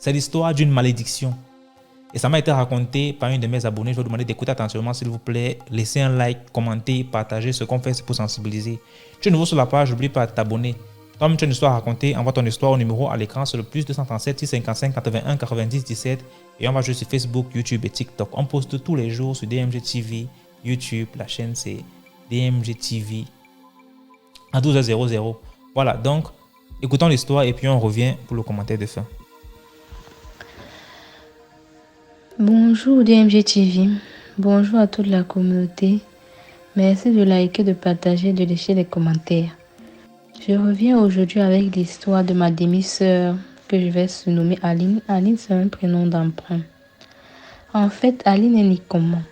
C'est l'histoire d'une malédiction. Et ça m'a été raconté par une de mes abonnés. Je vais vous demander d'écouter attentivement, s'il vous plaît. Laissez un like, commentez, partagez. Ce qu'on fait, c'est pour sensibiliser. Tu es nouveau sur la page, n'oublie pas de t'abonner. Toi-même, tu as une histoire à raconter. Envoie ton histoire au numéro à l'écran sur le plus 237 655 81 90 17. Et on va jouer sur Facebook, YouTube et TikTok. On poste tous les jours sur DMG TV, YouTube. La chaîne, c'est DMG TV à 12h00. Voilà, donc, écoutons l'histoire et puis on revient pour le commentaire de fin. Bonjour DMG TV, bonjour à toute la communauté. Merci de liker, de partager, de laisser les commentaires. Je reviens aujourd'hui avec l'histoire de ma demi-sœur que je vais surnommer Aline. Aline, c'est un prénom d'emprunt. En fait, Aline est née comment?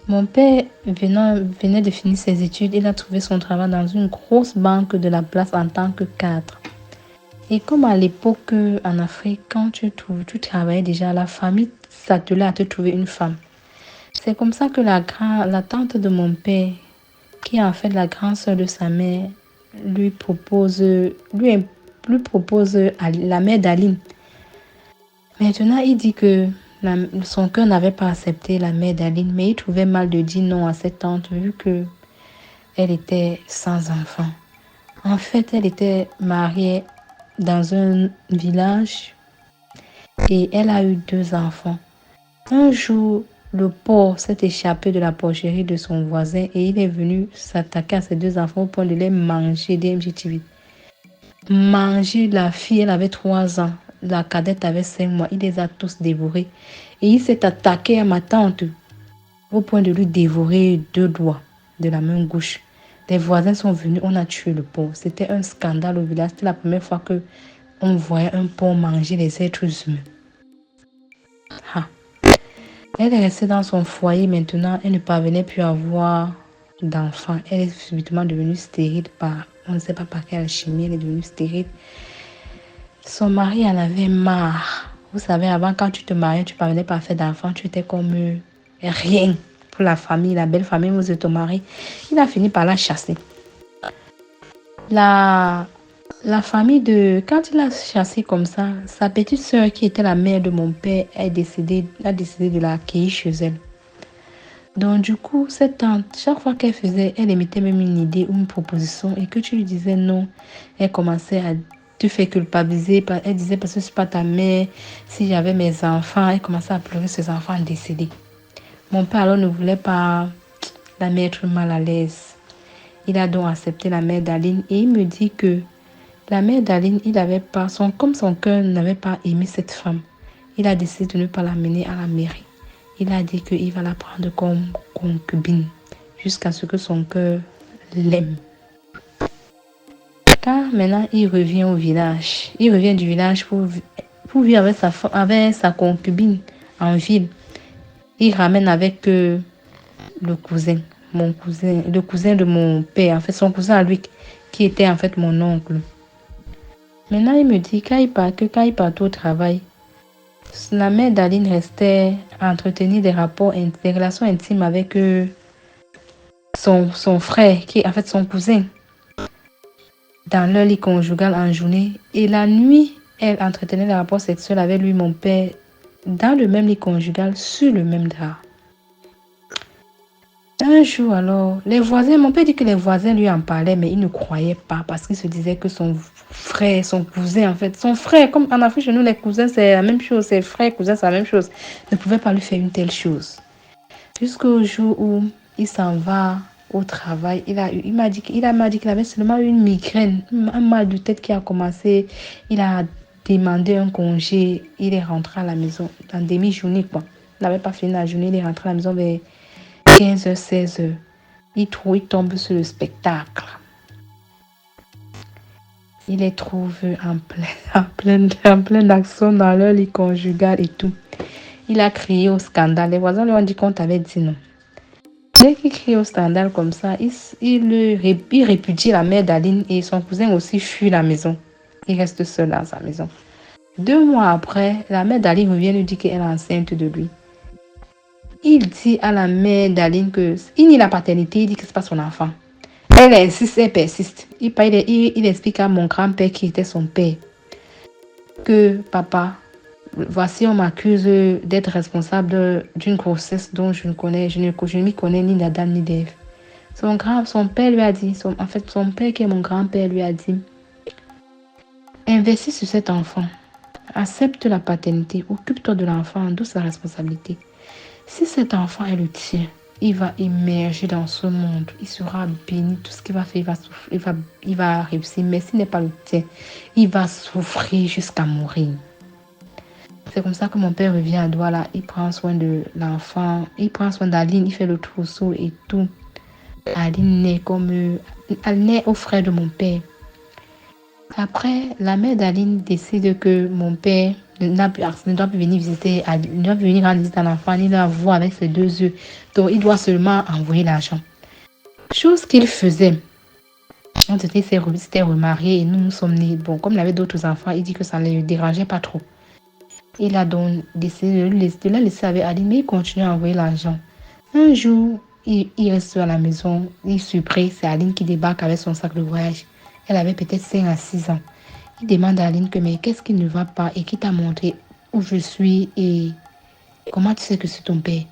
Mon père venait de finir ses études. Il a trouvé son travail dans une grosse banque de la place en tant que cadre. Et comme à l'époque en Afrique, quand tu travaillais déjà, la famille s'attelait à te trouver une femme. C'est comme ça que la tante de mon père, qui est en fait la grande sœur de sa mère, lui propose la mère d'Aline. Maintenant, il dit que son cœur n'avait pas accepté la mère d'Aline, mais il trouvait mal de dire non à cette tante vu que elle était sans enfant. En fait, elle était mariée dans un village et elle a eu 2 enfants. Un jour, le porc s'est échappé de la porcherie de son voisin et il est venu s'attaquer à ses 2 enfants au point de les manger. DMGTV. Manger la fille, elle avait 3 ans. La cadette avait 5 mois. Il les a tous dévorés. Et il s'est attaqué à ma tante au point de lui dévorer 2 doigts de la main gauche. Les voisins sont venus, on a tué le porc. C'était un scandale au village. C'était la première fois que on voyait un porc manger les êtres humains. Elle est restée dans son foyer maintenant. Elle ne parvenait plus à avoir d'enfants. Elle est subitement devenue stérile on ne sait pas par quelle alchimie, elle est devenue stérile. Son mari en avait marre. Vous savez, avant, quand tu te mariais, tu ne parvenais pas à faire d'enfants. Tu étais comme rien pour la famille, la belle famille de ton mari. Il a fini par la chasser. La famille quand il a chassé comme ça, sa petite sœur qui était la mère de mon père a décidé de l'accueillir chez elle. Donc du coup, cette tante, chaque fois qu'elle faisait, elle émettait même une idée ou une proposition et que tu lui disais non, elle commençait à te faire culpabiliser. Elle disait parce que c'est pas ta mère, si j'avais mes enfants, elle commençait à pleurer ses enfants décédés. Mon père alors ne voulait pas la mettre mal à l'aise. Il a donc accepté la mère d'Aline et il me dit que la mère d'Aline, comme son cœur n'avait pas aimé cette femme, il a décidé de ne pas l'amener à la mairie. Il a dit qu'il va la prendre comme concubine jusqu'à ce que son cœur l'aime. Car maintenant, il revient au village. Il revient du village pour vivre avec sa concubine en ville. Il ramène avec le cousin de mon père, en fait son cousin à lui, qui était en fait mon oncle. Maintenant, il me dit quand il part au travail, la mère d'Aline restait à entretenir des relations intimes avec son frère, qui est en fait son cousin, dans leur lit conjugal en journée. Et la nuit, elle entretenait des rapports sexuels avec lui, mon père, dans le même lit conjugal, sur le même drap. Un jour alors, mon père dit que les voisins lui en parlaient, mais il ne croyait pas parce qu'il se disait que son frère, son cousin, en fait, son frère, comme en Afrique chez nous, les cousins, c'est la même chose, ses frères, cousins, c'est la même chose, ne pouvait pas lui faire une telle chose. Jusqu'au jour où il s'en va au travail, il m'a dit qu'il avait seulement une migraine, un mal de tête qui a commencé. Il a demandé un congé, il est rentré à la maison en demi-journée, quoi. Il n'avait pas fini la journée, il est rentré à la maison vers 15h, 16h. Il tombe sur le spectacle. Il les trouve en pleine action dans leur lit conjugal et tout. Il a crié au scandale. Les voisins lui ont dit qu'on t'avait dit non. Dès qu'il crie au scandale comme ça, il répudie la mère d'Aline et son cousin aussi fuit la maison. Il reste seul dans sa maison. 2 mois après, la mère d'Aline revient lui dire qu'elle est enceinte de lui. Il dit à la mère d'Aline qu'il nie la paternité, il dit que ce n'est pas son enfant. Elle insiste, elle persiste. Il explique à mon grand-père qui était son père que papa, voici, on m'accuse d'être responsable d'une grossesse dont je ne m'y connais ni d'Adam ni d'Ève. Son père lui a dit, son père qui est mon grand-père lui a dit, investis sur cet enfant, accepte la paternité, occupe-toi de l'enfant, d'où sa responsabilité. Si cet enfant est le tien, il va émerger dans ce monde, il sera béni, tout ce qu'il va faire, il va réussir. Mais s'il n'est pas le tien, il va souffrir jusqu'à mourir. C'est comme ça que mon père revient à Douala, il prend soin de l'enfant, il prend soin d'Aline, il fait le trousseau et tout. Aline naît au frère de mon père. Après, la mère d'Aline décide que mon père ne doit plus venir visiter, ne doit plus venir rendre visite à l'enfant, ni la voir avec ses 2 yeux. Donc, il doit seulement envoyer l'argent. Chose qu'il faisait. On s'était remarié et nous sommes nés. Bon, comme il avait d'autres enfants, il dit que ça ne le dérangeait pas trop. Il a donc décidé de la laisser avec Aline, mais il continue à envoyer l'argent. Un jour, il reste à la maison, il surprise, c'est Aline qui débarque avec son sac de voyage. Elle avait peut-être 5 à 6 ans. Il demande à Aline que mais qu'est-ce qui ne va pas et qui t'a montré où je suis et comment tu sais que c'est ton père.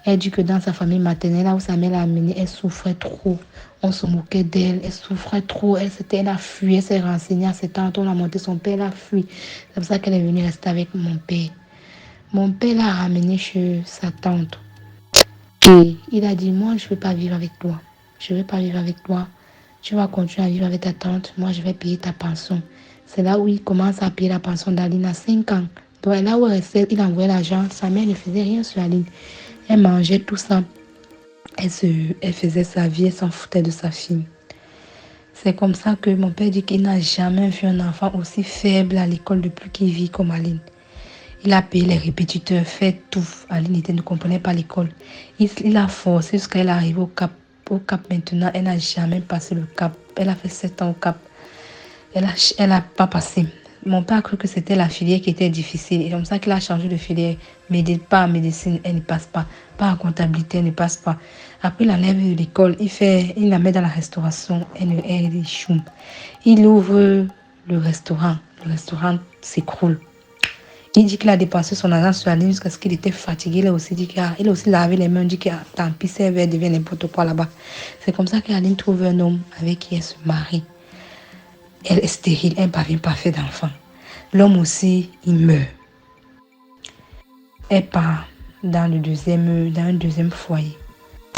Elle dit que dans sa famille maternelle, là où sa mère l'a amenée, elle souffrait trop. On se moquait d'elle, elle souffrait trop. Elle a fui, elle s'est renseignée à ses tantes, on a monté son père, elle a fui. C'est pour ça qu'elle est venue rester avec mon père. Mon père l'a ramenée chez sa tante. Et il a dit, moi, je ne veux pas vivre avec toi. Je ne veux pas vivre avec toi. Tu vas continuer à vivre avec ta tante. Moi, je vais payer ta pension. C'est là où il commence à payer la pension d'Aline à 5 ans. Donc, là où il envoyait l'argent, sa mère ne faisait rien sur Aline. Elle mangeait tout ça. Elle faisait sa vie, elle s'en foutait de sa fille. C'est comme ça que mon père dit qu'il n'a jamais vu un enfant aussi faible à l'école depuis qu'il vit comme Aline. Il a payé les répétiteurs, fait tout. Aline ne comprenait pas l'école. Il a forcé jusqu'à elle arriver au cap. Au cap maintenant, elle n'a jamais passé le cap. Elle a fait 7 ans au cap. Elle a pas passé. Mon père a cru que c'était la filière qui était difficile. Et comme ça qu'il a changé de filière. Pas en médecine, elle ne passe pas. Pas en comptabilité, elle ne passe pas. Après, il enlève de l'école. Il la met dans la restauration. Elle échoue. Il ouvre le restaurant. Le restaurant s'écroule. Il dit qu'il a dépensé son argent sur Aline jusqu'à ce qu'il était fatigué. Il a aussi dit qu'il a aussi lavé les mains. Il dit que tant pis, ça devient n'importe quoi là-bas. C'est comme ça qu'Aline trouve un homme avec qui elle se marie. Elle est stérile, elle ne parvient pas à faire d'enfant. L'homme aussi, il meurt. Elle part dans un deuxième foyer.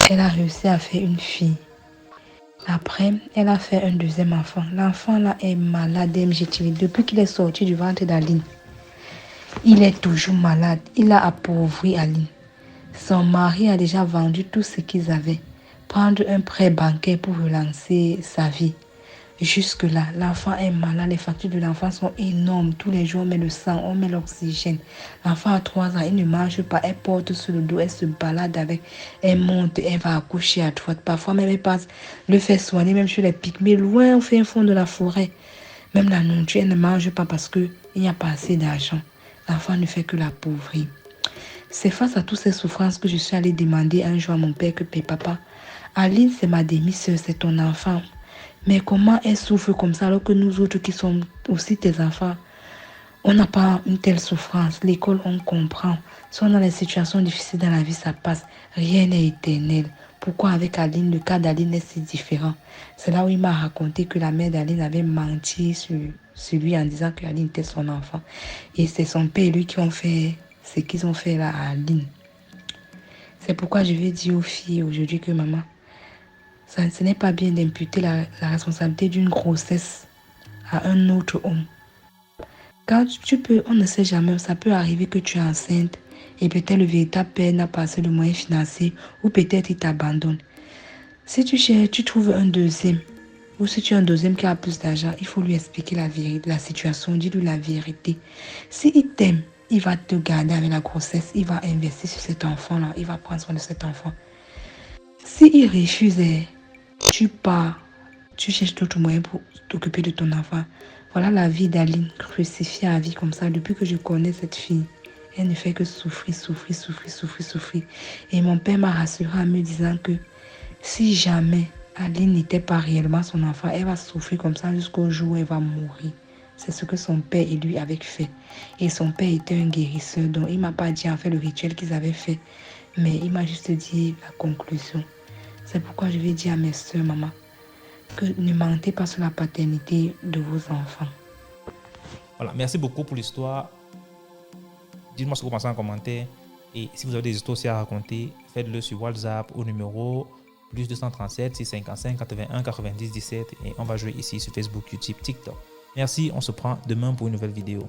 Elle a réussi à faire une fille. Après, elle a fait un deuxième enfant. L'enfant là est malade MGTV. Depuis qu'il est sorti du ventre d'Aline, il est toujours malade. Il a appauvri Aline. Son mari a déjà vendu tout ce qu'ils avaient. Prendre un prêt bancaire pour relancer sa vie. Jusque-là, l'enfant est malade. Les factures de l'enfant sont énormes. Tous les jours, on met le sang, on met l'oxygène. L'enfant a 3 ans, il ne mange pas. Elle porte sur le dos, elle se balade avec. Elle monte, elle va accoucher à droite. Parfois, même elle passe, le fait soigner, même sur les pics. Mais loin, au fin fond de la forêt. Même la nourriture, elle ne mange pas parce qu'il n'y a pas assez d'argent. L'enfant ne fait que l'appauvrir. C'est face à toutes ces souffrances que je suis allée demander un jour à mon père que papa, Aline, c'est ma demi-sœur, c'est ton enfant. Mais comment elle souffre comme ça alors que nous autres qui sommes aussi tes enfants, on n'a pas une telle souffrance. L'école, on comprend. Si on a des situations difficiles dans la vie, ça passe. Rien n'est éternel. Pourquoi avec Aline, le cas d'Aline est si différent? C'est là où il m'a raconté que la mère d'Aline avait menti sur lui en disant qu'Aline était son enfant. Et c'est son père et lui qui ont fait ce qu'ils ont fait là à Aline. C'est pourquoi je vais dire aux filles aujourd'hui que maman, ce n'est pas bien d'imputer la responsabilité d'une grossesse à un autre homme. Quand on ne sait jamais, ça peut arriver que tu es enceinte et peut-être le véritable père n'a pas assez de moyens financiers ou peut-être il t'abandonne. Si tu trouves un deuxième ou si tu as un deuxième qui a plus d'argent, il faut lui expliquer la situation, dis-lui la vérité. S'il t'aime, il va te garder avec la grossesse, il va investir sur cet enfant-là, il va prendre soin de cet enfant. S'il refuse, tu pars, tu cherches d'autres moyens pour t'occuper de ton enfant. Voilà la vie d'Aline, crucifiée à vie comme ça. Depuis que je connais cette fille, elle ne fait que souffrir. Et mon père m'a rassuré en me disant que si jamais Aline n'était pas réellement son enfant, elle va souffrir comme ça jusqu'au jour où elle va mourir. C'est ce que son père et lui avaient fait. Et son père était un guérisseur, donc il ne m'a pas dit en fait le rituel qu'ils avaient fait, mais il m'a juste dit la conclusion. C'est pourquoi je vais dire à mes soeurs, maman, que ne mentez pas sur la paternité de vos enfants. Voilà, merci beaucoup pour l'histoire. Dites-moi ce que vous pensez en commentaire. Et si vous avez des histoires aussi à raconter, faites-le sur WhatsApp au numéro plus 237 655 81 90 17 et on va jouer ici sur Facebook, YouTube, TikTok. Merci, on se prend demain pour une nouvelle vidéo.